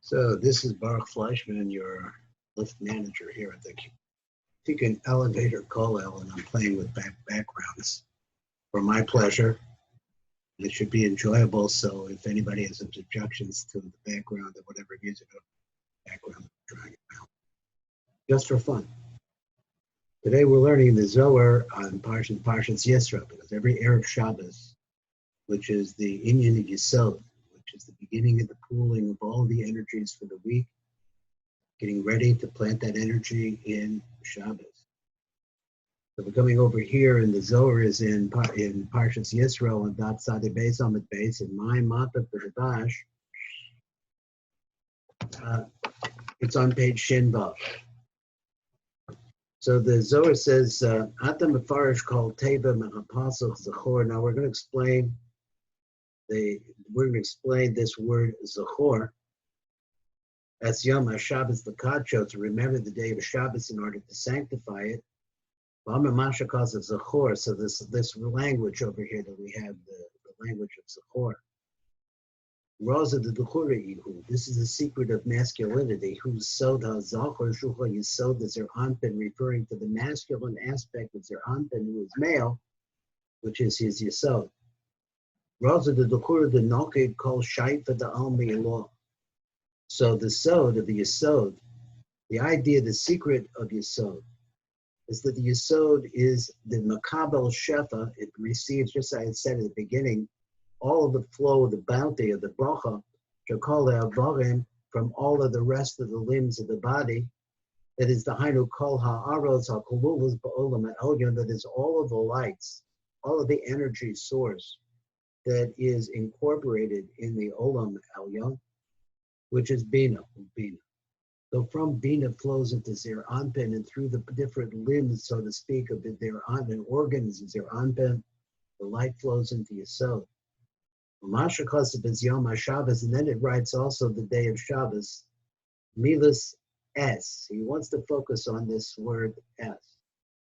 So this is Baruch Fleischman, your lift manager here at the Tikkun Elevator Kollel, and I'm playing with backgrounds for my pleasure. It should be enjoyable, so if anybody has objections to the background or whatever music background I'm trying it out, just for fun. Today we're learning the Zohar on Parshas Yisro, because every Erev Shabbos, which is the Inyan of Yisod, which is the beginning of the pooling of all the energies for the week, getting ready to plant that energy in Shabbos. So we're coming over here, and the Zohar is in Parshas Yisro and Daf Tzadei Beis Amud Beis, and my Mata for the Bash. It's on page Shin Vav. So the Zohar says, Ata Mefarish called Teva Mechapasach Zohar. Now we're going to explain this word Zohar. That's Yom HaShabbos L'Kadsho, to remember the day of Shabbos in order to sanctify it. V'amar Masha calls it Zohar. So this language over here that we have, the language of Zohar. Raza the Duchura Ihu. This is the secret of masculinity. Whose Sod HaZachor Shucha Yisod is their Anpin, referring to the masculine aspect of their Anpin, who is male, which is his Yisod. Raza the Duchura the Noked called Shaifa the Almi Law. So the Sod of the Yisod, the idea, the secret of Yisod, is that the Yisod is the Makabel Shefa. It receives, just as I had said at the beginning, all of the flow of the bounty of the bracha, Shekol Ha'avarim, from all of the rest of the limbs of the body. That is the Hainu Kol Ha'aros HaKolulas Ba'olam Ha'elyon, that is all of the lights, all of the energy source that is incorporated in the Olam Elyon, which is Bina. So from Bina flows into Zeir Anpin, and through the different limbs, so to speak, of the Zeir Anpin, organs of Zeir Anpin, the light flows into Yisod. Masha Kosef is Yom HaShabbos, and then it writes also the day of Shabbos, Milas S. He wants to focus on this word S.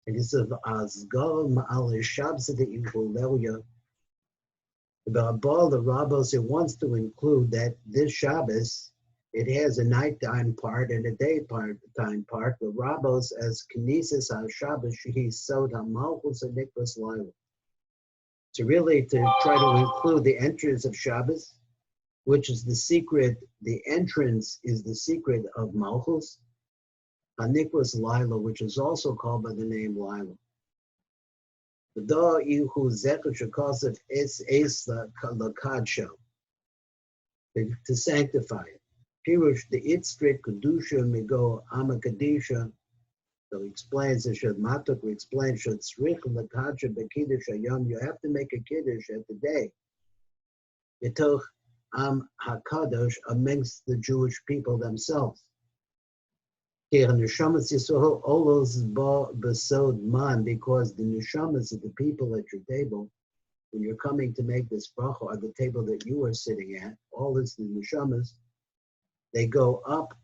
And he says, Azgal Ma'al Shabbos the Ichulelya. About the Rabbos, it wants to include that this Shabbos, it has a nighttime part and a daytime part. The Rabbos as Knesses HaShabbos Shehi Sod HaMalchus HaNikvas Laila. So really to try to include the entrance of Shabbos, which is the secret, the entrance is the secret of Malchus, HaNikvas Laila, which is also called by the name Laila. To sanctify it. Pirush the Itztrik Kedusha Migo Amakadisha. So he explains, Matuk explains, you have to make a kiddush at the day. Yetoch Am HaKadosh, amongst the Jewish people themselves. Because the neshamas of the people at your table, when you're coming to make this bracha, or the table that you are sitting at, all this the neshamas, they go up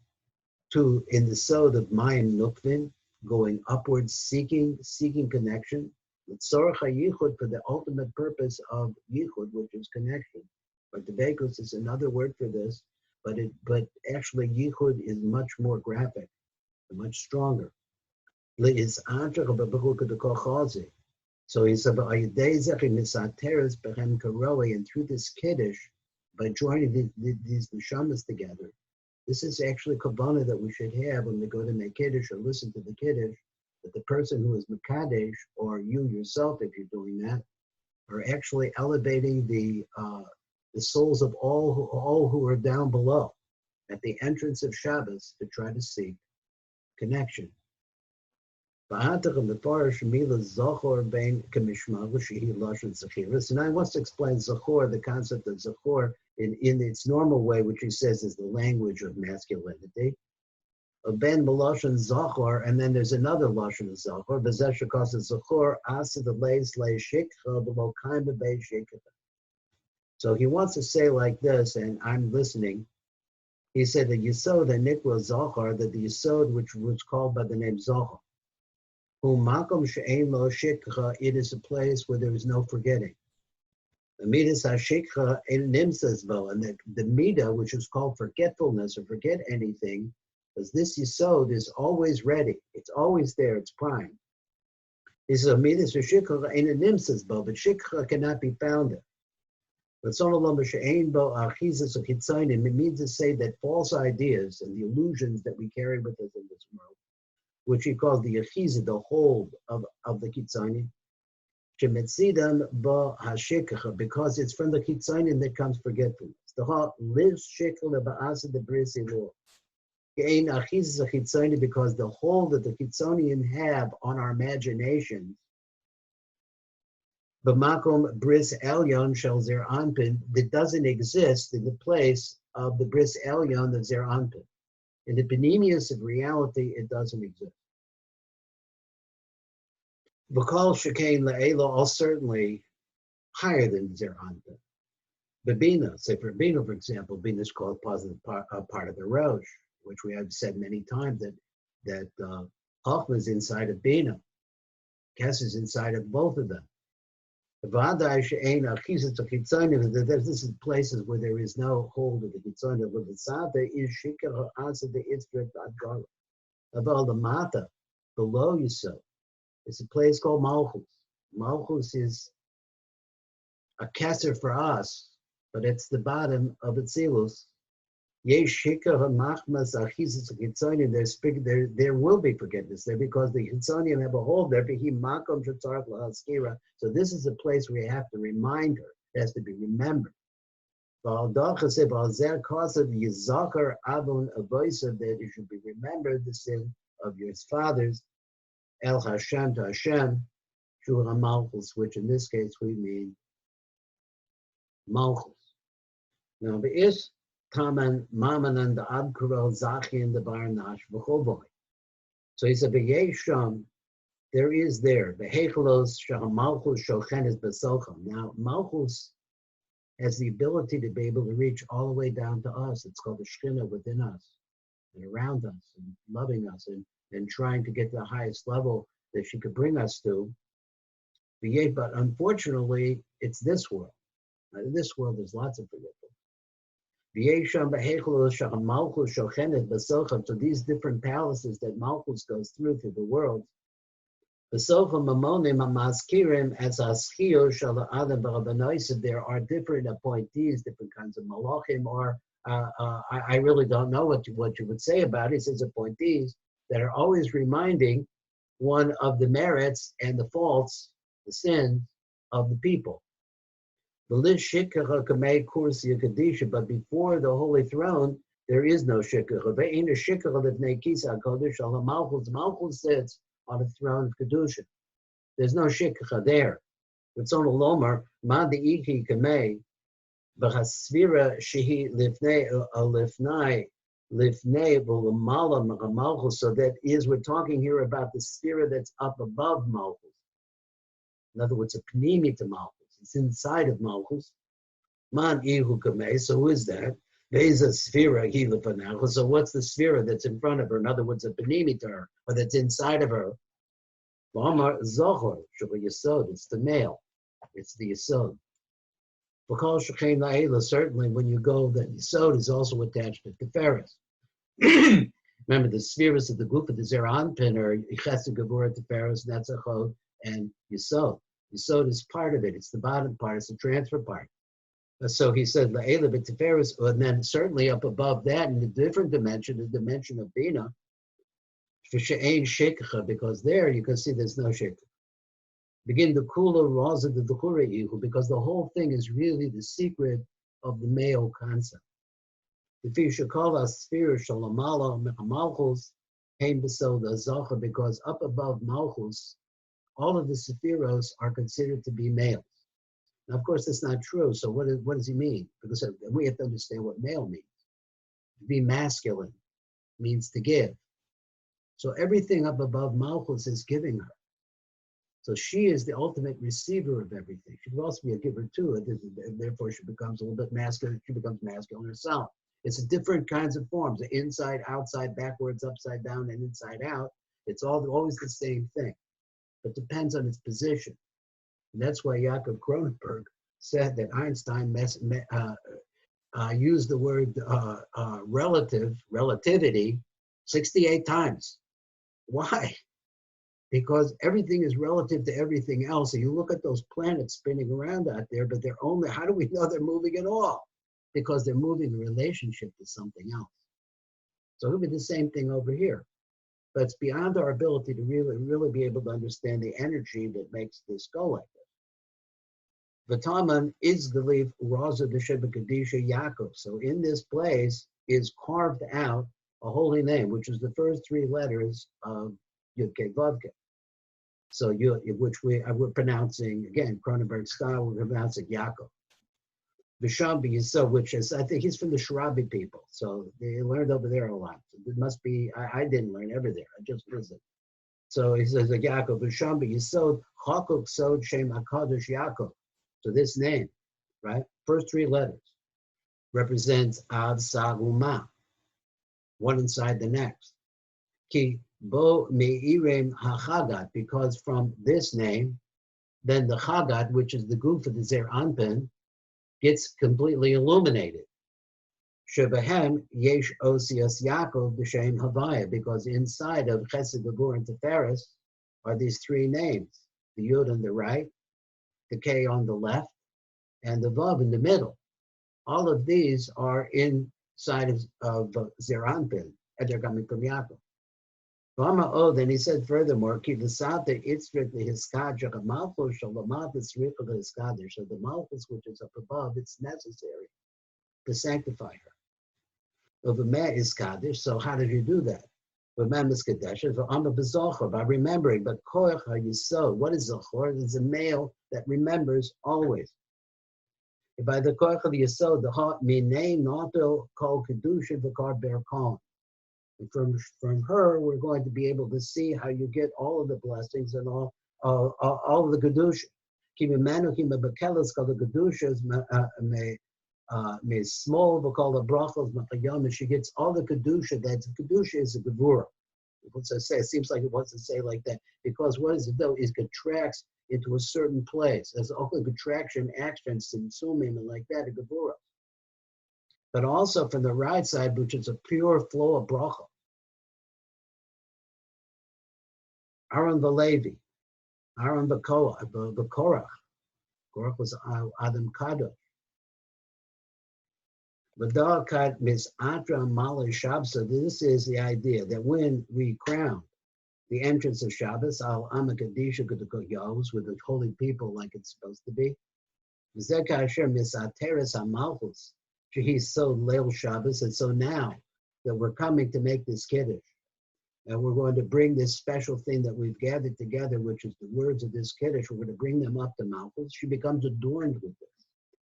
to, in the sod of Mayim Nukvin, going upwards, seeking connection. For the ultimate purpose of yichud, which is connection. But the Bekos is another word for this, but actually yichud is much more graphic, much stronger. So he said, and through this kiddush, by joining these neshamas together, this is actually kavanah that we should have when we go to make kiddush or listen to the kiddush, that the person who is mekadesh, or you yourself, if you're doing that, are actually elevating the souls of all who are down below at the entrance of Shabbos to try to seek connection. So now he wants to explain Zohar, the concept of Zohar, in its normal way, which he says is the language of masculinity. Ben Meloshan Zohar, and then there's another Lashon of Zohar. So he wants to say like this, and I'm listening. He said the Yisod and Nikwa Zohar, that the Yisod which was called by the name Zohar. It is a place where there is no forgetting. Midas hashikha in nimsas bo, and the midah, which is called forgetfulness or forget anything, because this yisod is always ready. It's always there. It's prime. He says midas hashikha in nimsas bo, but shikha cannot be found. But it means to say that false ideas and the illusions that we carry with us in this world, which he calls the achiza, the hold of the kitzanim, because it's from the kitzanim that comes forgetfulness. The heart lives the bris because the hold that the kitzanim have on our imagination, b'makom bris elyon shel zer anpin, that doesn't exist in the place of the bris elyon, the zer anpin. In the panemius of reality, it doesn't exist. V'kol shekain la'ela, all certainly higher than zer anpin. The bina, say for bina, for example, bina is called positive part of the rosh, which we have said many times that Chachma is inside of bina, Kes is inside of both of them. This is places where there is no hold of the Kitzonim. But the Sata is Shikar Ha'asa the Itzret Adgara. About the Mata, below Yisod, it's a place called Malchus. Malchus is a kesser for us, but it's the bottom of Atzilus. There will be forgiveness there because the Hitzonim have a hold there. So this is a place where you have to remind her. It has to be remembered. That it should be remembered the sin of your fathers, El Hashem to Hashem, Shura Malchus, which in this case we mean Malchus. Now, the is Taman Mamanan the Abkurel Zachi and the Barnash V'choboy. So he said, B'yesham, there is there, the Hechelos Shahamalchus Shochenes Besocham. Now, Malchus has the ability to be able to reach all the way down to us. It's called the Shekhinah within us and around us and loving us and trying to get to the highest level that she could bring us to. But unfortunately, it's this world. Now, in this world, there's lots of forgetfulness. So these different palaces that Malchus goes through the world, there are different appointees, different kinds of malachim, or I really don't know what you would say about it. It says appointees that are always reminding one of the merits and the faults, the sins of the people. But before the holy throne, there is no shikha. Malchus sits on the throne of Kedusha. There's no shikha there. It's on a lomer, ma'di'iki kamei, b'chasvira shehi lifnei v'lamala Malchus. So that is, we're talking here about the sphere that's up above Malchus. In other words, a pnimi to Malchus. It's inside of Malchus. Man ihu kamei. So who is that? There's a sphera he lefanachus. So what's the sphera that's in front of her? In other words, a pnimi to her, or that's inside of her. Zohar Yisod. It's the male. It's the Yisod. Certainly, when you go, that Yisod is also attached to Tiferes. Remember, the spheres of the group of the Zer Anpin are Chesed Gevurah, Tiferes, Netzachot, and Yisod. Yisod is part of it. It's the bottom part. It's the transfer part. So he said, La'ela b'Tiferes, and then certainly up above that, in a different dimension, the dimension of Bina, because there you can see there's no shikha. Begin the kula raza the dukura ihu, because the whole thing is really the secret of the male concept. The fishakala sphere shalamala malchus came below the zacha, because up above malchus, all of the sephiros are considered to be males. Now, of course, that's not true. So what does he mean? Because we have to understand what male means. To be masculine means to give. So everything up above Malchus is giving her. So she is the ultimate receiver of everything. She could also be a giver too. Therefore, she becomes a little bit masculine. She becomes masculine herself. It's different kinds of forms: the inside, outside, backwards, upside down, and inside out. It's always the same thing, but depends on its position. And that's why Yaakov Cronenberg said that Einstein used the word relativity 68 times. Why? Because everything is relative to everything else. And you look at those planets spinning around out there, but they're only, how do we know they're moving at all? Because they're moving in relationship to something else. So it'll be the same thing over here. But it's beyond our ability to really be able to understand the energy that makes this go like this. V'taman is geliv Raza B'Shebekadisha Yaakov. So in this place is carved out a holy name, which is the first three letters of Yud-Kei Vav-Kei. So which we're pronouncing, again, Cronenberg style, we're pronouncing Yaakov. Vishambi is so, which is, I think he's from the Shirabi people. So they learned over there a lot. So it must be, I didn't learn ever there. I just visited. So he says, like Yaakov, Vishambi is so, Chakuk Sod Shem HaKadosh Yaakov. So this name, right? First three letters represents Av Saguma, one inside the next. Ki Bo Me'irem HaChagat, because from this name, then the Chagat, which is the goof of the Zer Anpin, gets completely illuminated. Shebahem yesh osias Yaakov b'shem Havaya, because inside of Chesed, Gevurah, and Tiferes are these three names: the Yud on the right, the K on the left, and the Vav in the middle. All of these are inside of Zer Anpin, and they're coming from Yaakov. Then he said furthermore, Ki v'sata itzrik lehiskadra malchus shalamat tzrika lehiskadr. So the malchus which is up above, it's necessary to sanctify her. Uv'meh is kaddish. So how did you do that? Uv'meh is kaddish. V'ama b'zochor, by remembering. But koach ha'yisod. What is zochor? It's a male that remembers always. By the koach of yisod, the heart minay nato kol kedusha v'kar berkon. And from her, we're going to be able to see how you get all of the blessings and all of the kedusha. The kedusha is small, but called the brachos. She gets all the kedusha. That kedusha is a gevurah. It seems like it wants to say like that because what does it do? It contracts into a certain place. There's all the contraction, action, simsumim, and like that, a gevurah. But also from the right side, which is a pure flow of bracha. Aaron Valevi, Aaron Korach. Korach was Adam Kadosh. V'da'akat mis'atra malay Shabbos. This is the idea that when we crown the entrance of Shabbos, al amakadisha k'dekos with the holy people like it's supposed to be. V'zeh kasher mis'ateres hamalchus. He's so leil Shabbos, and so now that we're coming to make this kiddush, and we're going to bring this special thing that we've gathered together, which is the words of this kiddush, we're going to bring them up to Malchus. She becomes adorned with this.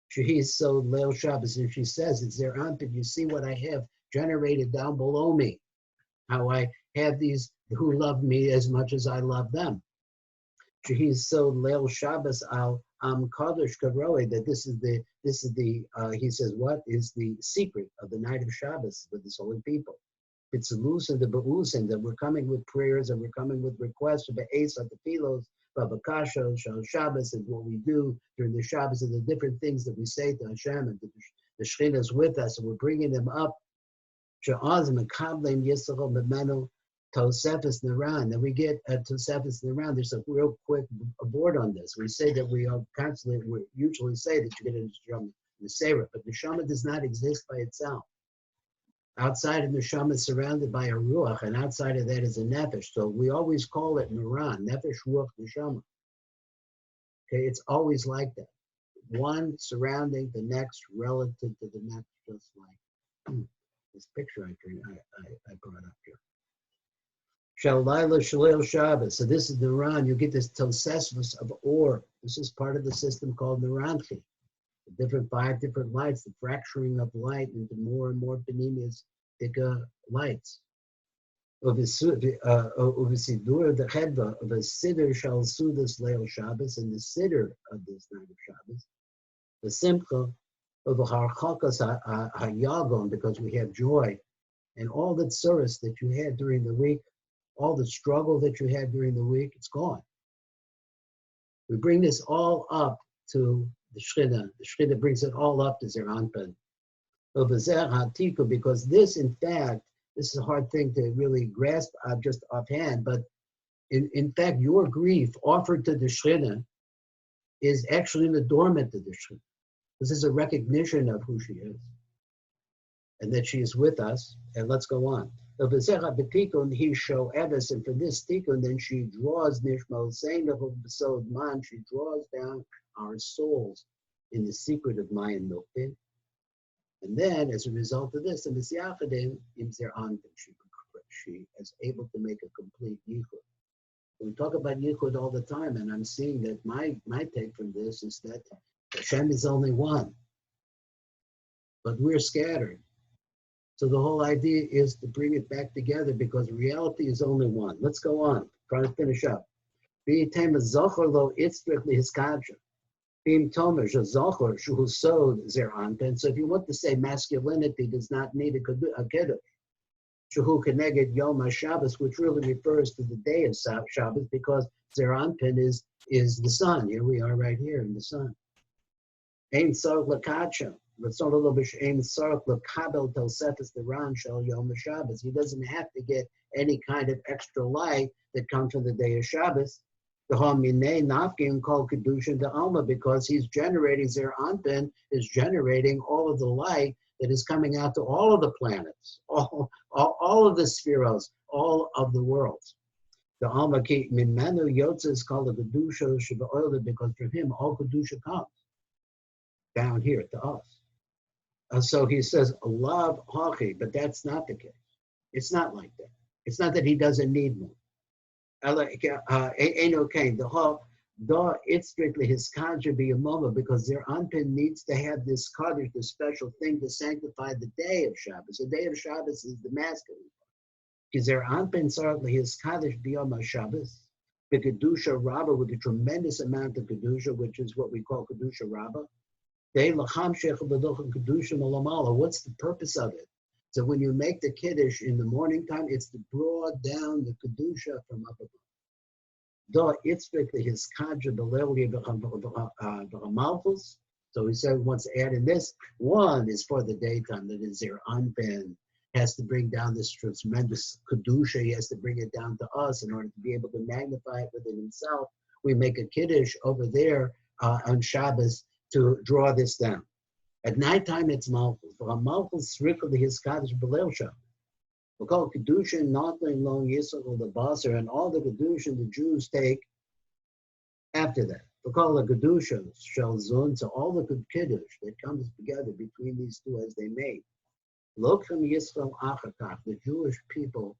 She's so leil Shabbos, and she says, it's their armpit. You see what I have generated down below me, how I have these who love me as much as I love them. She's so leil Shabbos al Kadosh Karoi, that this is the he says, what is the secret of the night of Shabbos with this holy people? It's a loose and the ba'usim, that we're coming with prayers and we're coming with requests for be'es at the philos, babakashos, shal Shabbos, and what we do during the Shabbos and the different things that we say to Hashem, and the Shekhinah is with us, and we're bringing them up. She'az mekableim yisrael b'menu Tosefes Naran. Then we get Tosefes Naran. There's a real quick board on this. We say that we are constantly, we usually say that you get a neshama, but neshama does not exist by itself. Outside of neshama is surrounded by a ruach, and outside of that is a nefesh. So we always call it Naran, nefesh, ruach, neshama. Okay, it's always like that. One surrounding the next, relative to the next, just like this picture I brought up here. Shalayla Shalil Shabbos. So this is Naran. You get this tosesvus of or. This is part of the system called Naranchi. The 5 different lights, the fracturing of light into more and more panemias, lights. Of a siddur, the chedva of a siddur shall sudas leil Shabbos, and the siddur of this night of Shabbos, the simcha of the harchakas hayagon, because we have joy, and all the tsuris that you had during the week, all the struggle that you had during the week, it's gone. We bring this all up to the Shechina brings it all up to Zeir Anpin. Because this, in fact, this is a hard thing to really grasp just offhand, but in fact, your grief offered to the Shechina is actually an adornment to the Shechina. This is a recognition of who she is and that she is with us. And let's go on. And for this tikkun, then she draws nishmo, saying the man, she draws down our souls in the secret of Mayan Milpin. And then, as a result of this, she is able to make a complete yichud. We talk about yichud all the time, and I'm seeing that my take from this is that Hashem is only one, but we're scattered. So the whole idea is to bring it back together because reality is only one. Let's go on. Try to finish up. Zohar it's strictly his kadra. Zohar who sowed Zeir Anpin. So if you want to say masculinity does not need a kiddush. Shehu Keneged Yom HaShabbos, which really refers to the day of Shabbos because Zeir Anpin is the sun. Here we are right here in the sun. Ein Sark Lakacha. He doesn't have to get any kind of extra light that comes from the day of Shabbos. Because he's generating, Zeir Anpin is generating all of the light that is coming out to all of the planets, all of the spheros, all of the worlds. The Alma Mimenu Yotza is called a Kedusha Shiva because from him all Kedusha comes down here to us. So he says, love Hachi, but that's not the case. It's not like that. It's not that he doesn't need more. It's strictly his kadra be a moment because Zeir Anpin needs to have this kaddish, this special thing to sanctify the day of Shabbos. The day of Shabbos is the masculine. Because Zeir Anpin certainly his kaddish biyom Shabbos, the kedusha rabbah with a tremendous amount of kedusha, which is what we call kedusha rabbah. What's the purpose of it? So when you make the kiddush in the morning time, it's to draw down the kedusha from up above. It's strictly his kadra malchus. So he said, wants to add in this. One is for the daytime, that is Zeir Anpin has to bring down this tremendous kedusha. He has to bring it down to us in order to be able to magnify it within himself. We make a kiddush over there on Shabbos to draw this down. At nighttime, it's Malchus. For Malchus, strictly his Kaddish B'leil Shabbos. We call Kedusha nothing long Yisrael the Basar, and all the Kedusha the Jews take after that. We call the Kedusha Shalzun, so all the Kiddush that comes together between these two as they made. Lokhem Yisrael Achakach, the Jewish people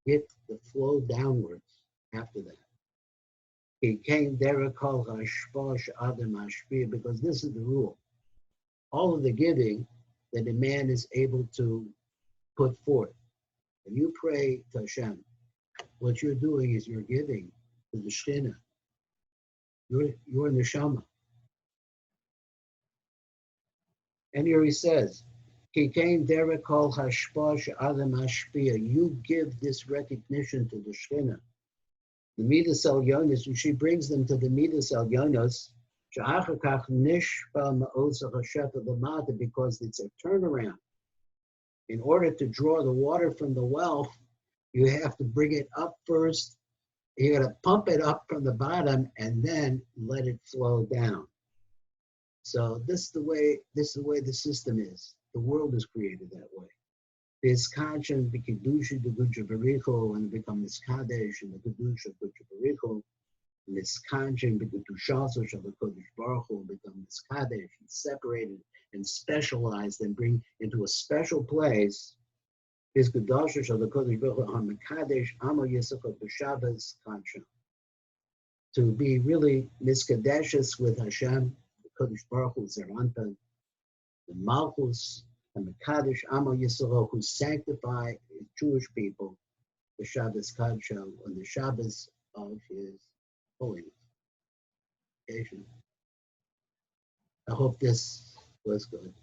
get the flow downwards after that. He came there called Hashposh Adam Hashpir because this is the rule. All of the giving that a man is able to put forth. When you pray to Hashem, what you're doing is you're giving to the Shechina. You're neshama. And here he says, He came there called Hashposh Adam Hashpir. You give this recognition to the Shechina. The Midas Elyonos, and she brings them to the Midas Elyonos, because it's a turnaround. In order to draw the water from the well, you have to bring it up first. You got to pump it up from the bottom and then let it flow down. So this is the way the system is. The world is created that way. This conscience, the kedusha, the gudja baricho, and it becomes kadesh, and the kedusha, gudja baricho, and this conscience, the kedusha, of the kodesh baruch hu, becomes kadesh, and separated and specialized, and bring into a special place. This kedusha of the kodesh baruch hu on kadesh, amo yisachot b'Shabbos conscience. To be really miskadeshes with Hashem, the kodesh baruch hu, Zeir Anpin, the malchus, and the Kaddish Amo Yisrael, who sanctify Jewish people, the Shabbos Kadsha, on the Shabbos of his holiness. I hope this was good.